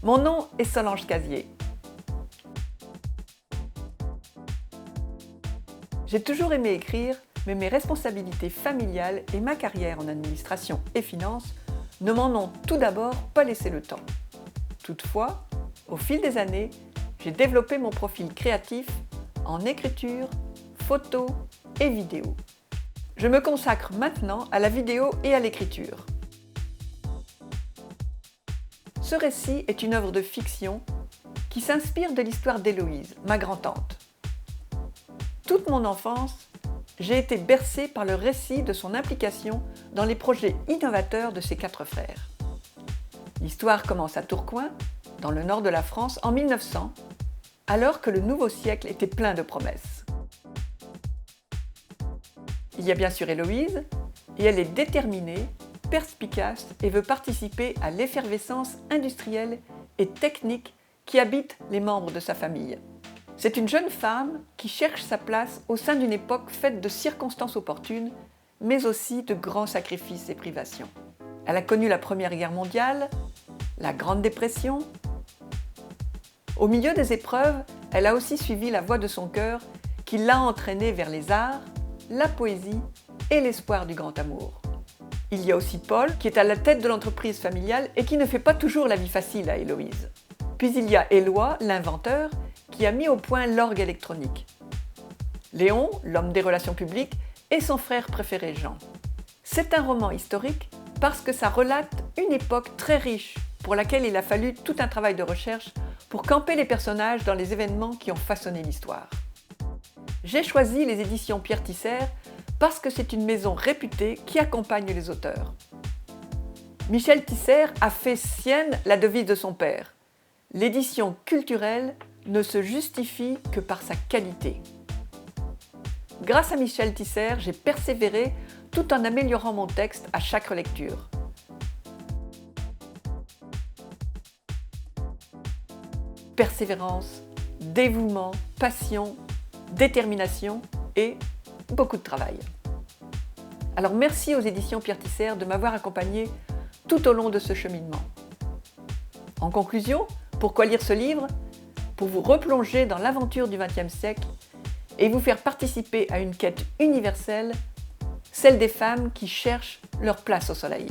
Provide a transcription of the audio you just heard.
Mon nom est Solange Casier. J'ai toujours aimé écrire, mais mes responsabilités familiales et ma carrière en administration et finance ne m'en ont tout d'abord pas laissé le temps. Toutefois, au fil des années, j'ai développé mon profil créatif en écriture, photo et vidéo. Je me consacre maintenant à la vidéo et à l'écriture. Ce récit est une œuvre de fiction qui s'inspire de l'histoire d'Héloïse, ma grand-tante. Toute mon enfance, j'ai été bercée par le récit de son implication dans les projets innovateurs de ses 4 frères. L'histoire commence à Tourcoing, dans le nord de la France, en 1900, alors que le nouveau siècle était plein de promesses. Il y a bien sûr Héloïse, et elle est déterminée, perspicace et veut participer à l'effervescence industrielle et technique qui habite les membres de sa famille. C'est une jeune femme qui cherche sa place au sein d'une époque faite de circonstances opportunes, mais aussi de grands sacrifices et privations. Elle a connu la Première Guerre mondiale, la Grande Dépression. Au milieu des épreuves, elle a aussi suivi la voie de son cœur qui l'a entraînée vers les arts, la poésie et l'espoir du grand amour. Il y a aussi Paul, qui est à la tête de l'entreprise familiale et qui ne fait pas toujours la vie facile à Héloïse. Puis il y a Éloi, l'inventeur, qui a mis au point l'orgue électronique. Léon, l'homme des relations publiques, et son frère préféré Jean. C'est un roman historique parce que ça relate une époque très riche pour laquelle il a fallu tout un travail de recherche pour camper les personnages dans les événements qui ont façonné l'histoire. J'ai choisi les éditions Pierre Tisser parce que c'est une maison réputée qui accompagne les auteurs. Michel Tisser a fait sienne la devise de son père. L'édition culturelle ne se justifie que par sa qualité. Grâce à Michel Tisser, j'ai persévéré tout en améliorant mon texte à chaque relecture. Persévérance, dévouement, passion, détermination et beaucoup de travail. Alors merci aux éditions Pierre Tisser de m'avoir accompagné tout au long de ce cheminement. En conclusion, pourquoi lire ce livre ? Pour vous replonger dans l'aventure du XXe siècle et vous faire participer à une quête universelle, celle des femmes qui cherchent leur place au soleil.